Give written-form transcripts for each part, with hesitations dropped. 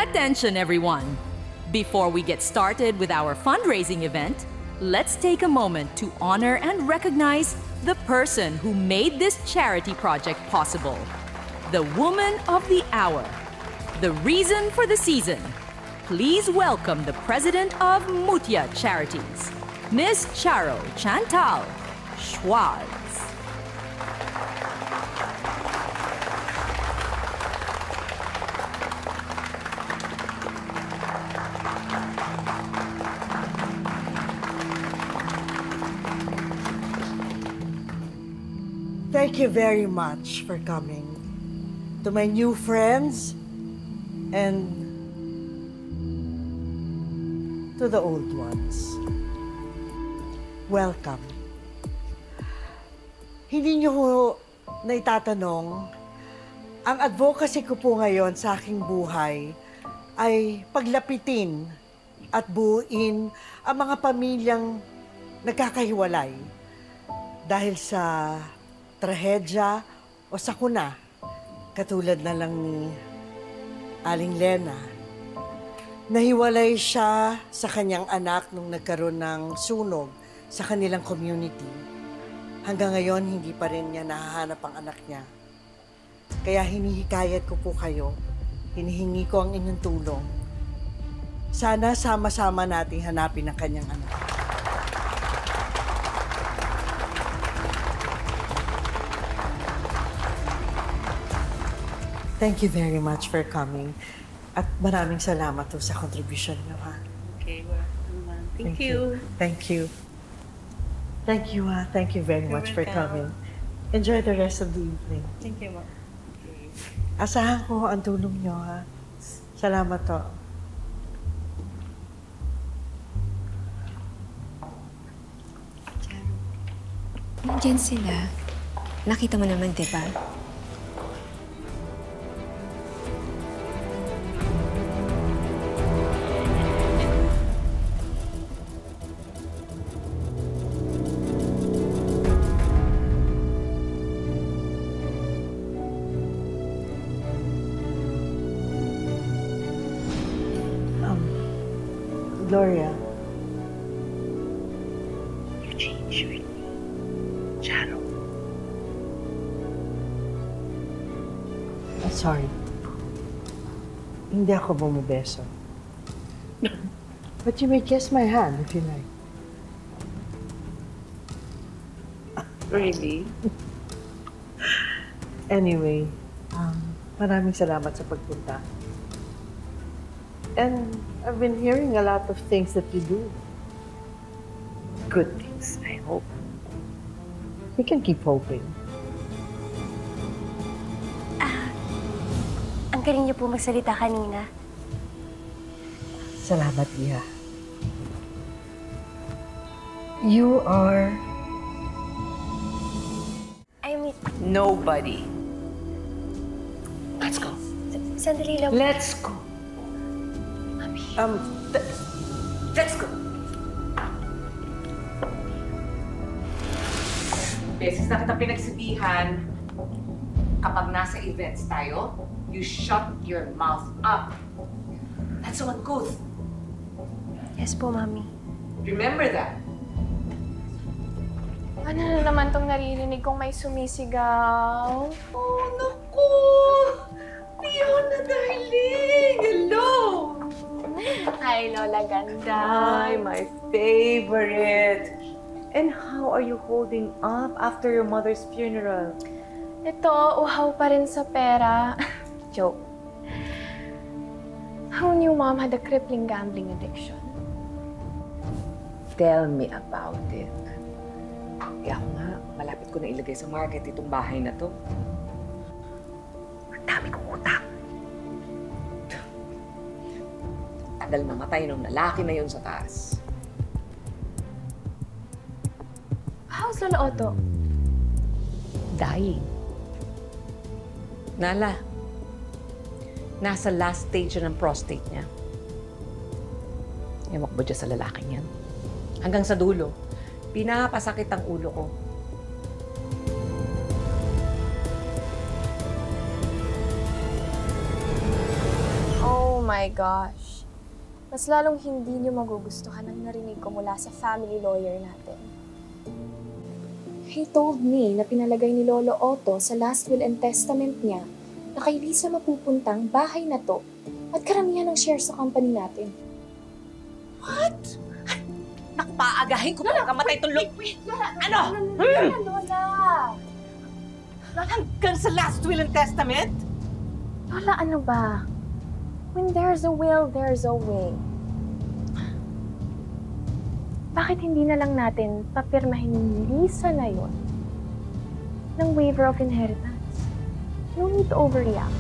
Attention, everyone! Before we get started with our fundraising event, let's take a moment to honor and recognize the person who made this charity project possible. The woman of the hour. The reason for the season. Please welcome the president of Mutya Charities, Miss Charo Chantal Schwartz. Thank you very much for coming. To my new friends and to the old ones. Welcome. Hindi niyo ho naitatanong, ang advocacy ko po ngayon sa aking buhay ay paglapitin at buuin ang mga pamilyang nagkakahiwalay dahil sa trahedya o sakuna, katulad na lang ni Aling Lena. Nahiwalay siya sa kanyang anak nung nagkaroon ng sunog sa kanilang community. Hanggang ngayon, hindi pa rin niya nahahanap ang anak niya. Kaya hinihikayat ko po kayo, hinihingi ko ang inyong tulong. Sana sama-sama nating hanapin ang kanyang anak. Thank you very much for coming. At maraming salamat po sa contribution niyo, ha? Okay, well, thank you. Thank you. Thank you, ha? Thank you very much for coming. Enjoy the rest of the evening. Thank you, ma'am. Asahan ko ang tulong niyo, ha? Salamat to. Nandiyan sila. Nakita mo naman, di ba? Gloria. You changed with me, Charo. I'm sorry. Hindi ako bumibeso. But you may kiss my hand if you like. Really? Anyway, maraming salamat sa pagpunta. And I've been hearing a lot of things that you do. Good things, I hope. We can keep hoping. Ang galing niyo po magsalita kanina. Salamat, Iha. You are... I mean, Nobody. Let's go. sandali lang. Let's go. Let's go. Beses na kita pinagsabihan, kapag nasa events tayo, you shut your mouth up. That's so uncouth. Yes po, Mami. Remember that. Ano na naman tong naririnig kong may sumisigaw? Oh, naku! Fiona, darling! Hello! Hi, Lola Ganda. Hi, my favorite. And how are you holding up after your mother's funeral? Ito, uhaw pa rin sa pera. Joke. Who knew Mom had a crippling gambling addiction? Tell me about it. Kaya ako nga, malapit ko na ilagay sa market itong bahay na to. Ang dami kong utang. Tagal namatay nung lalaki na yun sa taas. How's Lola Otto? Dying. Nala, nasa last stage ng prostate niya. Ewan ko ba dyan sa lalaking yan? Hanggang sa dulo, pinapasakit ang ulo ko. Oh my my gosh. Mas lalong hindi niyo magugustuhan ang narinig ko mula sa family lawyer natin. He told me na pinalagay ni Lolo Otto sa last will and testament niya na kay Lisa mapupuntang bahay na to at karamihan ng shares sa company natin. What? Naku, paagahin ko pa kamatay itong Ano? Lola! Hanggang sa last will and testament? Lola, ano ba? When there's a will, there's a way. Bakit hindi na lang natin papirmahin ni Lisa na yun ng waiver of inheritance? No need to overreact.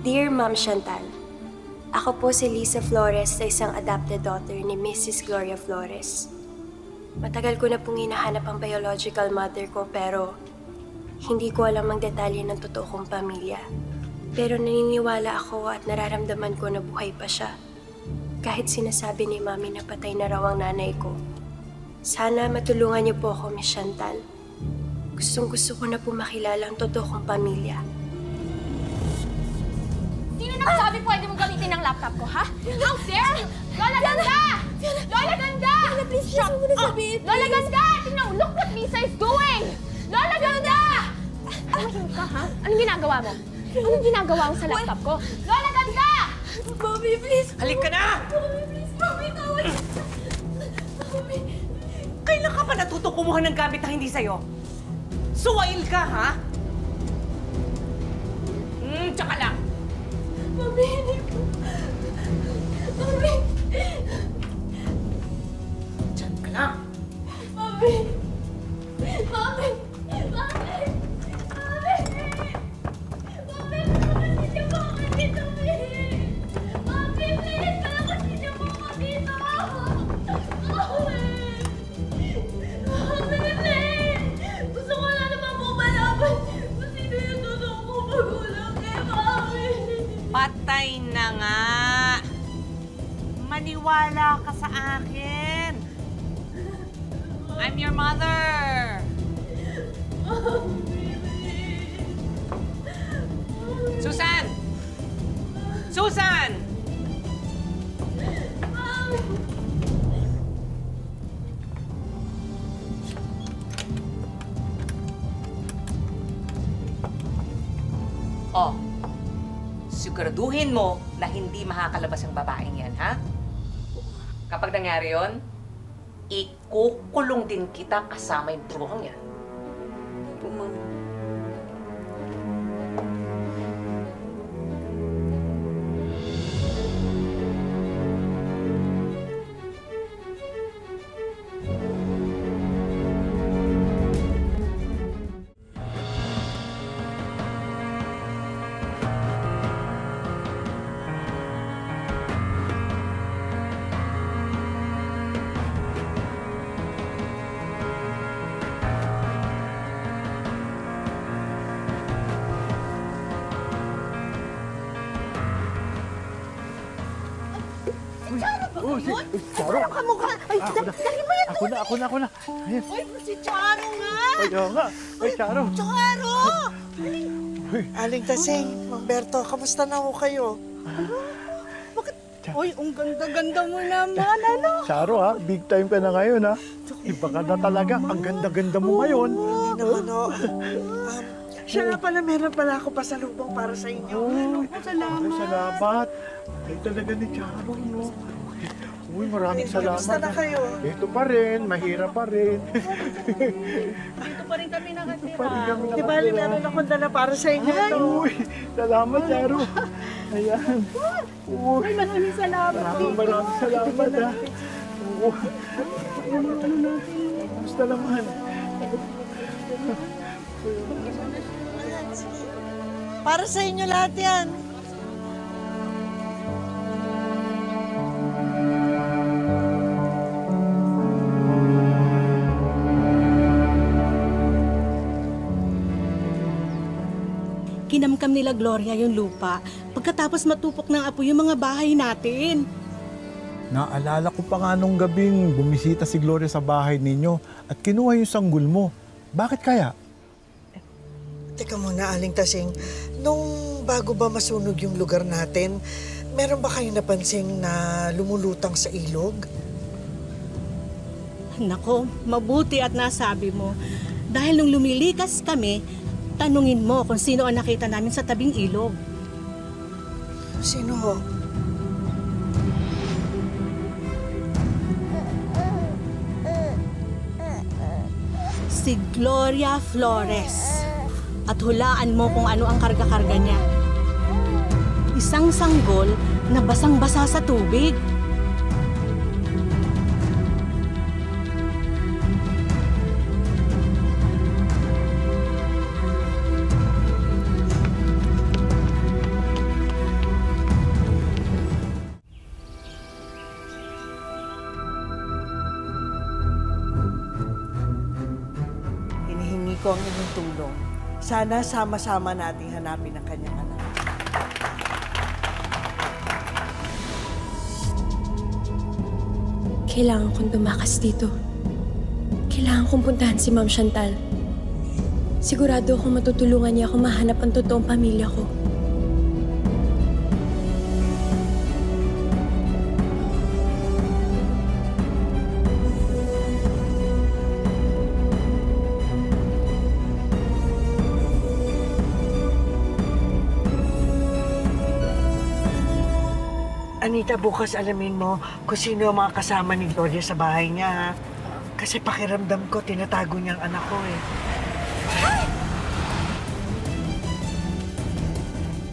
Dear Ma'am Chantal, ako po si Lisa Flores na isang adopted daughter ni Mrs. Gloria Flores. Matagal ko na pong hinahanap ang biological mother ko pero hindi ko alam ang detalye ng totoo kong pamilya. Pero naniniwala ako at nararamdaman ko na buhay pa siya. Kahit sinasabi ni Mami na patay na raw ang nanay ko. Sana matulungan niyo po ako, Miss Chantal. Gustong-gusto ko na po makilala ang totoo kong pamilya. Sino nagsabi pwede mong gamitin ang laptop ko, ha? How dare you? Lola Ganda! Lola Ganda! Lola, please, shut up! Lola Ganda! Tingnan mo, look what Lisa is doing! Lola Ganda! Tumahimik ka, ha? Anong ginagawa mo? Anong ginagawa mo sa laptop ko? Lola Ganda! Mami, please! Halika na! Mami, please! Mami, tawad! Mami! Kailan ka pa natutong kumuha ng gamit na hindi sa'yo? Suwail ka, ha? Tsaka lang. Mami, hindi po. Mami! Diyan ka lang. Mami! Mami! Mami! Mami! Mami! Palakasin niyo po ako dito, Mami! Mami, please! Palakasin niyo po ako dito! Mami! Mami, please! Gusto ko na naman po malaman kung sino yung totoo kong magulang kay Mami! Patay na nga. Maniwala ka sa akin. I'm your mother. Susan! Susan! Oh, siguraduhin mo na hindi makakalabas ang babaeng yan, ha? Kapag nangyari yon, ikukulong din kita kasama yung truhong yan. Charo! Ang kamukha! Ay, dali mo yan! Ako na. Ayan. Ay, si Charo nga! Ay, oo nga. Ay, Charo. Charo! Aling Tasing, Mamberto, kamusta na ho kayo? Bakit? Uy, ang ganda-ganda mo naman, ano? Charo, ha? Big time ka na ngayon, ha? Iba ka na talaga. Ang ganda-ganda mo ngayon. Hindi naman, ho. Siya nga pala, meron pala ako pasalubong para sa inyo. Salamat. Ay, salamat. Ay, talaga ni Charo, no? Uy, maraming salamat. Kamusta na kayo? Ito pa rin, mahirap pa rin. Dito pa rin kami nakatira. Pa rin kami Di bali, nakatira. meron akong dala para sa inyo. Uy, salamat, Charo. Ayan. Uy, Maraming salamat. maraming salamat, ha? Oo. Kamusta naman? Para sa inyo lahat yan. Kinamkam nila Gloria yung lupa pagkatapos matupok ng apoy yung mga bahay natin. Naalala ko pa nga nung gabing bumisita si Gloria sa bahay ninyo at kinuha yung sanggol mo. Bakit kaya? Teka muna, Aling Tasing. Nung bago ba masunog yung lugar natin, meron ba kayong napansing na lumulutang sa ilog? Nako, mabuti at nasabi mo. Dahil nung lumilikas kami, tanungin mo kung sino ang nakita namin sa tabing ilog. Sino ho? Si Gloria Flores. At hulaan mo kung ano ang karga-karga niya. Isang sanggol na basang-basa sa tubig. Hinihingi ko ang inyong tulong. Sana sama-sama nating hanapin ang kanyang anak. Kailangan kong tumakas dito. Kailangan kong puntahan si Ma'am Chantal. Sigurado akong matutulungan niya ako mahanap ang totoong pamilya ko. Anita, bukas alamin mo kung sino ang mga kasama ni Gloria sa bahay niya, ha? Kasi pakiramdam ko, tinatago niya ang anak ko, eh.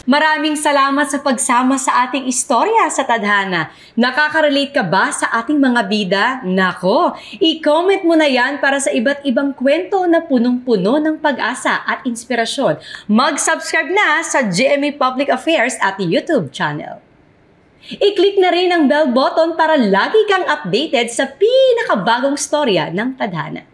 Maraming salamat sa pagsama sa ating istorya sa Tadhana. Nakaka-relate ka ba sa ating mga bida? Nako, i-comment mo na yan para sa iba't ibang kwento na punong-puno ng pag-asa at inspirasyon. Mag-subscribe na sa GMA Public Affairs at YouTube channel. I-click na rin ang bell button para lagi kang updated sa pinakabagong storya ng Tadhana.